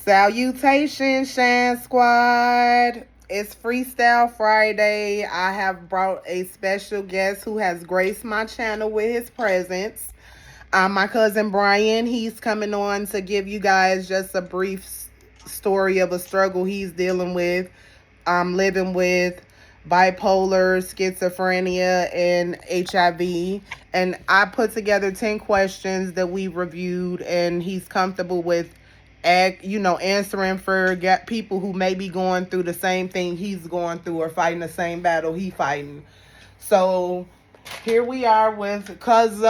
Salutations, Shan Squad. It's Freestyle Friday. I have brought a special guest who has graced my channel with his presence. My cousin Brian. He's coming on to give you guys just a brief story of a struggle he's dealing with. Living with bipolar, schizophrenia, and HIV. And I put together 10 questions that we reviewed, and he's comfortable with answering for people who may be going through the same thing he's going through or fighting the same battle he fighting. So here we are with Cuzzz in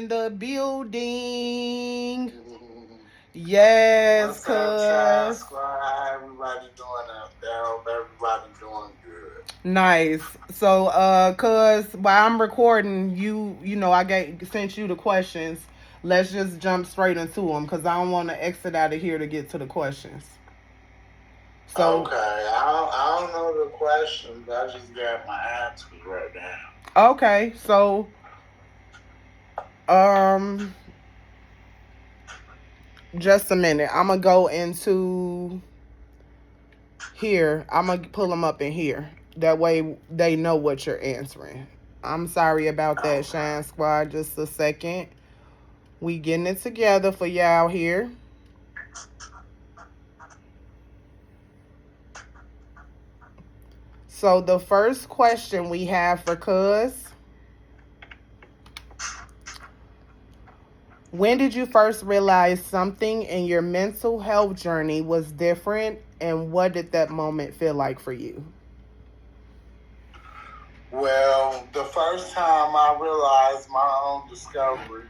the building. Yes, what's up, cuz. Squad? How everybody doing out there? Hope everybody doing good. Nice. So, cuz while I'm recording, I sent you the questions. Let's just jump straight into them because I don't want to exit out of here to get to the questions. So, okay, I don't know the questions. I just got my answers right now. Okay, so, just a minute. I'm gonna go into here. I'm gonna pull them up in here. That way they know what you're answering. I'm sorry about that, Shine Squad. Just a second. We getting it together for y'all here. So the first question we have for Cuzzz. When did you first realize something in your mental health journey was different, and what did that moment feel like for you? Well, the first time I realized my own discovery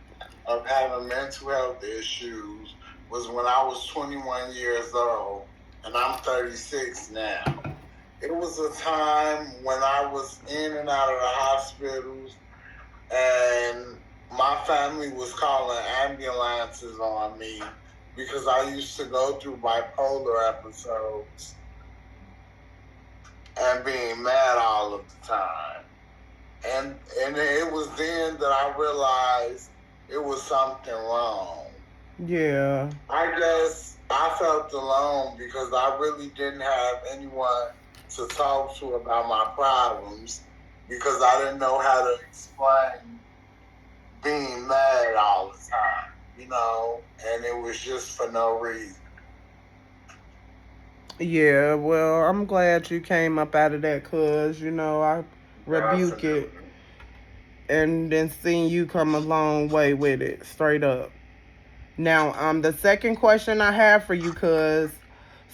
of having mental health issues was when I was 21 years old, and I'm 36 now. It was a time when I was in and out of the hospitals, and my family was calling ambulances on me because I used to go through bipolar episodes and being mad all of the time. And it was then that I realized it was something wrong. Yeah. I guess I felt alone because I really didn't have anyone to talk to about my problems because I didn't know how to explain being mad all the time, and it was just for no reason. Yeah, well, I'm glad you came up out of that, cuz, I rebuke it. And then seeing you come a long way with it, straight up. Now, the second question I have for you, cuz,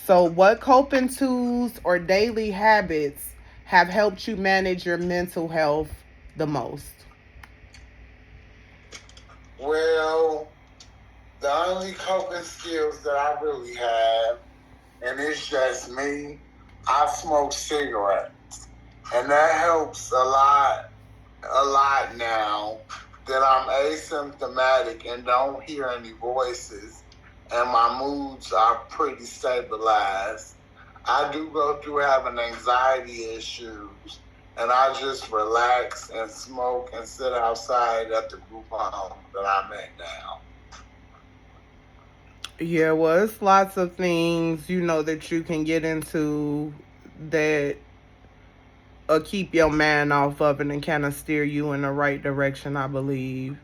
so what coping tools or daily habits have helped you manage your mental health the most? Well, the only coping skills that I really have, and it's just me, I smoke cigarettes. And that helps a lot now that I'm asymptomatic and don't hear any voices, and my moods are pretty stabilized. I do go through having anxiety issues, and I just relax and smoke and sit outside at the group home that I'm at now. Yeah, well, it's lots of things, that you can get into that keep your mind off of it and kind of steer you in the right direction, I believe.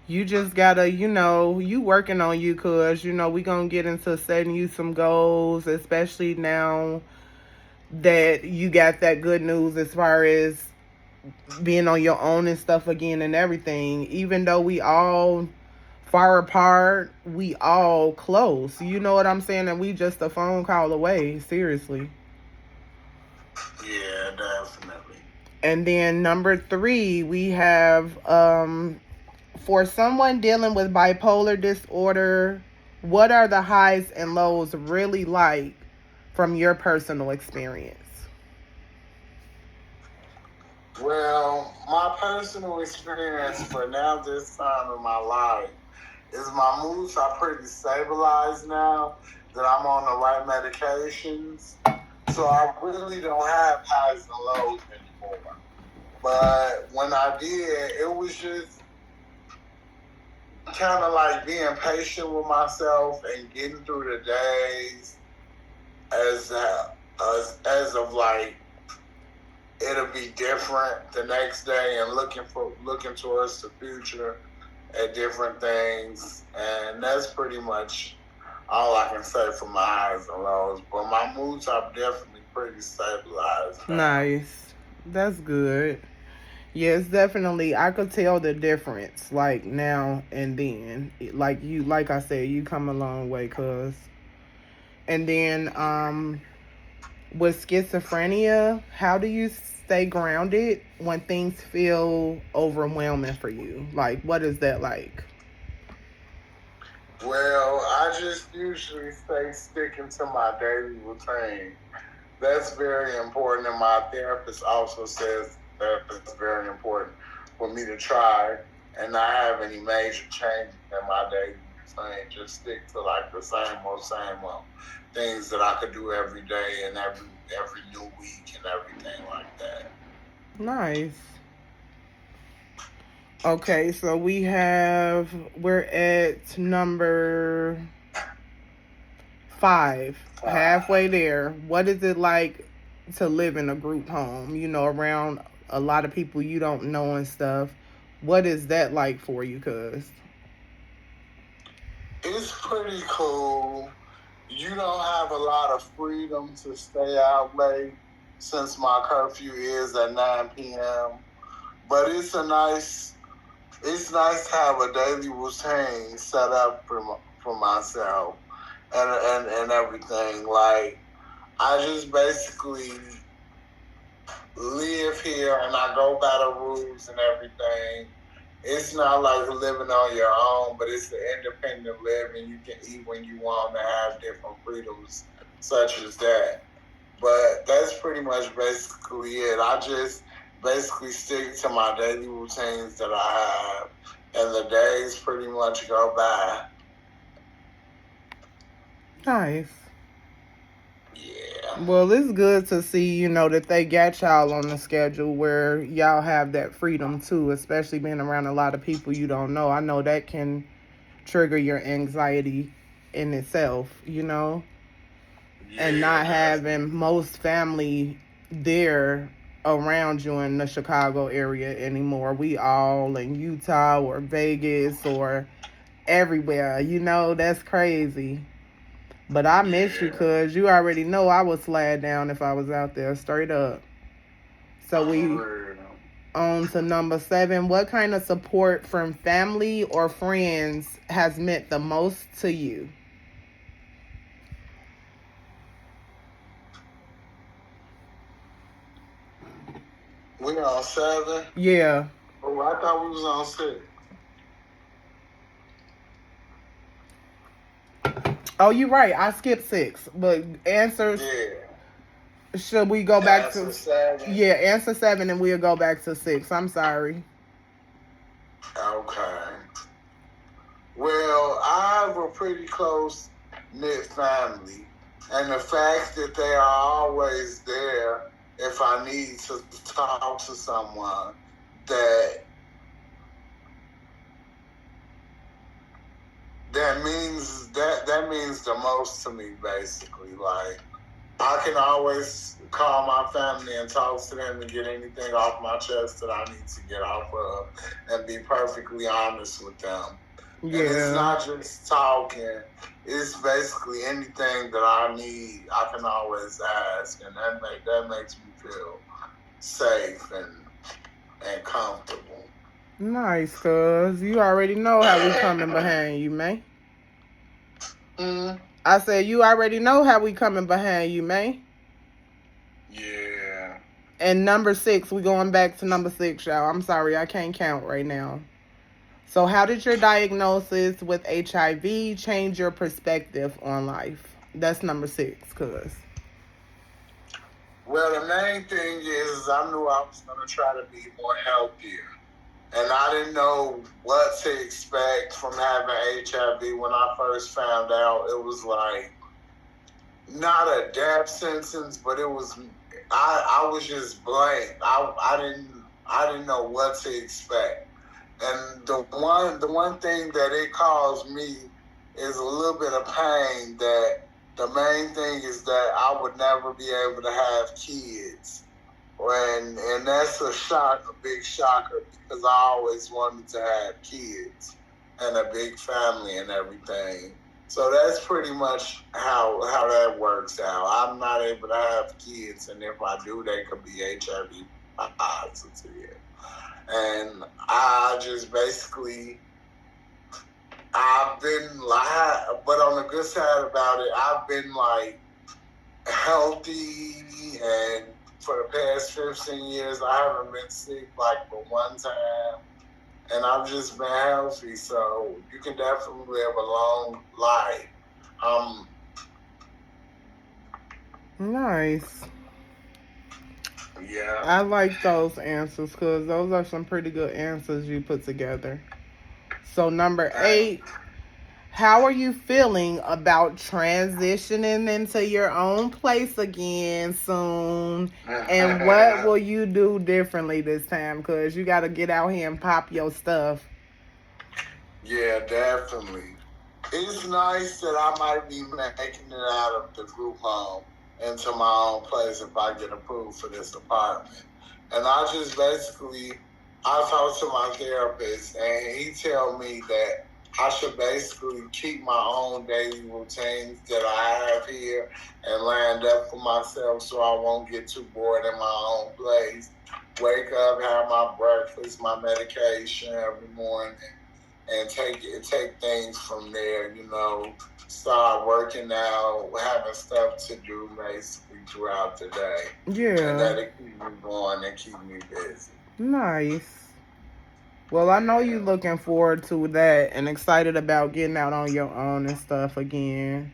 You just gotta, you working on you, cuz, we gonna get into setting you some goals, especially now that you got that good news as far as being on your own and stuff again and everything. Even though we all far apart, we all close. You know what I'm saying? And we just a phone call away, seriously. Yeah, definitely. And then number 3, we have for someone dealing with bipolar disorder, what are the highs and lows really like from your personal experience? Well, my personal experience for now this time in my life is my moods are pretty stabilized now that I'm on the right medications. So I really don't have highs and lows anymore. But when I did, it was just kind of like being patient with myself and getting through the days as of like it'll be different the next day and looking towards the future at different things, and that's pretty much all I can say for my highs and lows. But my moods are definitely pretty stabilized now. Nice. That's good. Yes, definitely. I could tell the difference, like now and then. Like I said, you come a long way, cuz. And then, with schizophrenia, how do you stay grounded when things feel overwhelming for you? Like, what is that like? Well, I just usually stay sticking to my daily routine. That's very important, and my therapist also says that it's very important for me to try and not have any major changes in my daily routine. Just stick to like the same old things that I could do every day and every new week and everything like that. Nice. Okay, so we're at number 5, halfway there. What is it like to live in a group home, around a lot of people you don't know and stuff? What is that like for you, cuz? It's pretty cool. You don't have a lot of freedom to stay out late since my curfew is at 9 p.m. But it's nice to have a daily routine set up for myself and everything. Like I just basically live here and I go by the rules and everything. It's not like living on your own, but it's the independent living. You can eat when you want to have different freedoms such as that. But that's pretty much basically it. I just basically stick to my daily routines that I have, and the days pretty much go by. Nice. Yeah. Well, it's good to see, that they got y'all on the schedule where y'all have that freedom too, especially being around a lot of people you don't know. I know that can trigger your anxiety in itself. And not having most family there around you in the Chicago area anymore. We all in Utah or Vegas or everywhere. That's crazy. But I miss you, cuz you already know I would slide down if I was out there, straight up. So we on to number 7. What kind of support from family or friends has meant the most to you? We on 7? Yeah. Oh, I thought we was on 6. Oh, you're right. I skipped 6. But answers. Yeah. Should we go back Answer to 7. Yeah, answer 7 and we'll go back to 6. I'm sorry. Okay. Well, I have a pretty close knit family, and the fact that they are always there if I need to talk to someone that means the most to me. Basically, like I can always call my family and talk to them and get anything off my chest that I need to get off of, and be perfectly honest with them. Yeah. And it's not just talking. It's basically anything that I need, I can always ask, and that makes me feel safe and comfortable. Nice, cuz you already know how we coming behind you, man. I said you already know how we coming behind you, man. Yeah. And number 6, we going back to number 6, y'all. I'm sorry, I can't count right now. So how did your diagnosis with HIV change your perspective on life? That's number 6, cuz. Well, the main thing is I knew I was going to try to be more healthier. And I didn't know what to expect from having HIV when I first found out. It was like not a death sentence, but it was. I was just blank. I didn't know what to expect, And the one thing that it caused me is a little bit of pain. That the main thing is that I would never be able to have kids, and that's a big shocker, because I always wanted to have kids and a big family and everything. So that's pretty much how that works out. I'm not able to have kids, and if I do, they could be HIV positive. And I just basically, I've been like, but on the good side about it, I've been like healthy, and for the past 15 years, I haven't been sick like but one time, and I've just been healthy. So you can definitely live a long life. Nice. Yeah. I like those answers because those are some pretty good answers you put together. So, number 8, how are you feeling about transitioning into your own place again soon? And what will you do differently this time? Because you got to get out here and pop your stuff. Yeah, definitely. It's nice that I might be making it out of the group home into my own place if I get approved for this apartment. And I just basically, I talked to my therapist, and he tell me that I should basically keep my own daily routines that I have here and land up for myself, so I won't get too bored in my own place. Wake up, have my breakfast, my medication every morning, and take things from there. Start working out, having stuff to do basically throughout the day. Yeah. And that'll keep me going and keep me busy. Nice. Well, I know you looking forward to that and excited about getting out on your own and stuff again.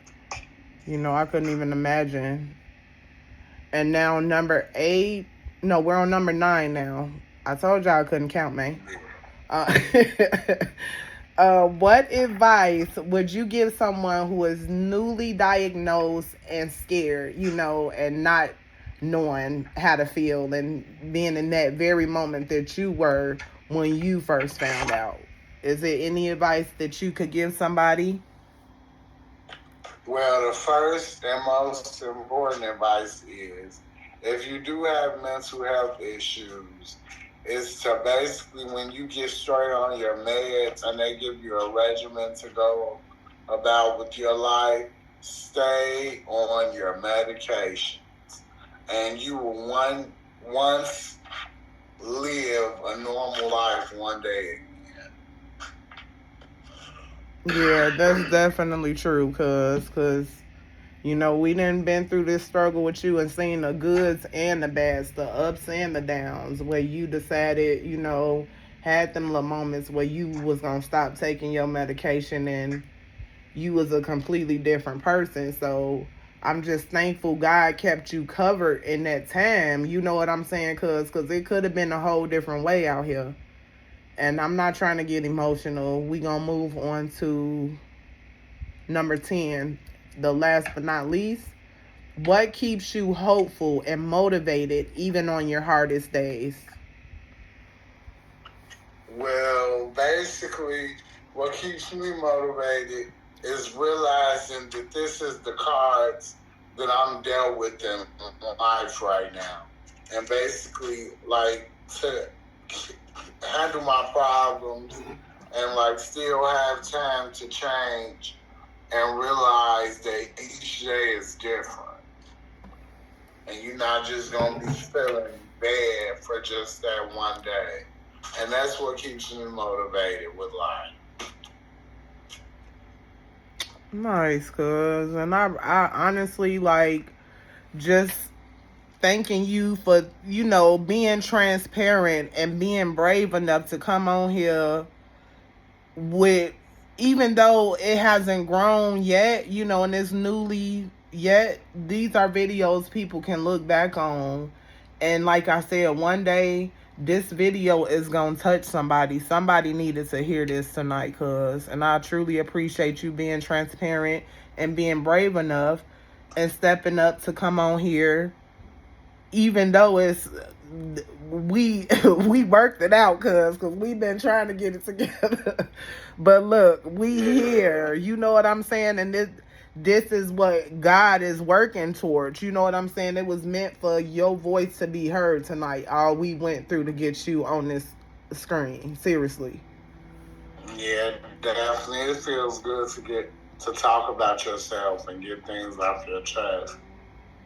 I couldn't even imagine. And now number 8. No, we're on number 9 now. I told y'all I couldn't count, man. What advice would you give someone who is newly diagnosed and scared, and not knowing how to feel and being in that very moment that you were when you first found out? Is there any advice that you could give somebody? Well, the first and most important advice is, if you do have mental health issues, is to basically, when you get straight on your meds and they give you a regimen to go about with your life, stay on your medications. And you will once live a normal life one day again. Yeah, that's definitely true, because we done been through this struggle with you and seen the goods and the bads, the ups and the downs, where you decided, had them little moments where you was going to stop taking your medication and you was a completely different person. So I'm just thankful God kept you covered in that time. You know what I'm saying? Because it could have been a whole different way out here. And I'm not trying to get emotional. We going to move on to number 10. The last but not least, what keeps you hopeful and motivated even on your hardest days? Well, basically, what keeps me motivated is realizing that this is the cards that I'm dealt with in life right now. And basically, like, to handle my problems and, still have time to change and realize that each day is different. And you're not just going to be feeling bad for just that one day. And that's what keeps me motivated with life. Nice, cuz. And I honestly, just thanking you for, being transparent and being brave enough to come on here with, even though it hasn't grown yet, and it's newly yet, these are videos people can look back on. And like I said, one day this video is gonna touch somebody. Somebody needed to hear this tonight, cuz. And I truly appreciate you being transparent and being brave enough and stepping up to come on here, even though it's we we worked it out, cuz we've been trying to get it together. But look, we here. You know what I'm saying? And this is what God is working towards. You know what I'm saying? It was meant for your voice to be heard tonight. All we went through to get you on this screen. Seriously. Yeah, definitely. It feels good to get to talk about yourself and get things off your chest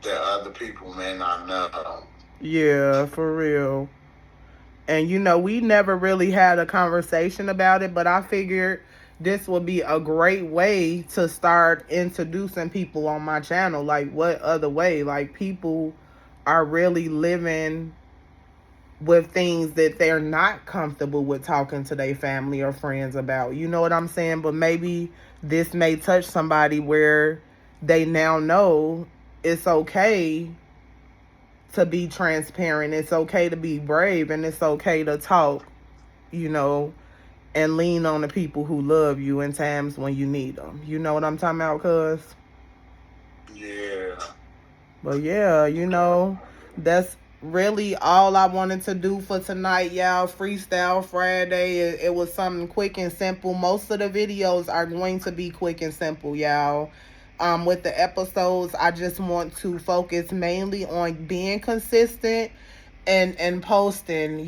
that other people may not know. Yeah, for real. And we never really had a conversation about it, but I figured this would be a great way to start introducing people on my channel. Like, what other way? Like, people are really living with things that they're not comfortable with talking to their family or friends about. You know what I'm saying? But maybe this may touch somebody where they now know it's okay to be transparent. It's okay to be brave, and it's okay to talk, and lean on the people who love you in times when you need them. You know what I'm talking about, cuz? Yeah. But yeah, that's really all I wanted to do for tonight, y'all. Freestyle Friday. It was something quick and simple. Most of the videos are going to be quick and simple, y'all. With the episodes, I just want to focus mainly on being consistent and posting,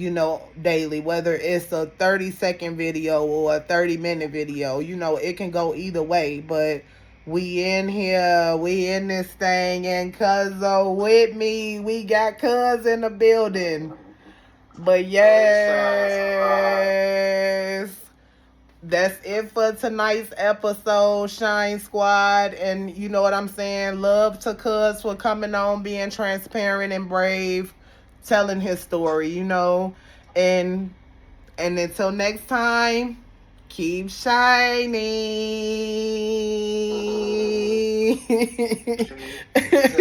daily, whether it's a 30-second video or a 30-minute video. It can go either way, but we in here, we in this thing, and Cuzzz with me. We got Cuzzz in the building. But yes, that's it for tonight's episode, Shine Squad. And you know what I'm saying? Love to Cuzzz for coming on, being transparent and brave, telling his story, And until next time, keep shining.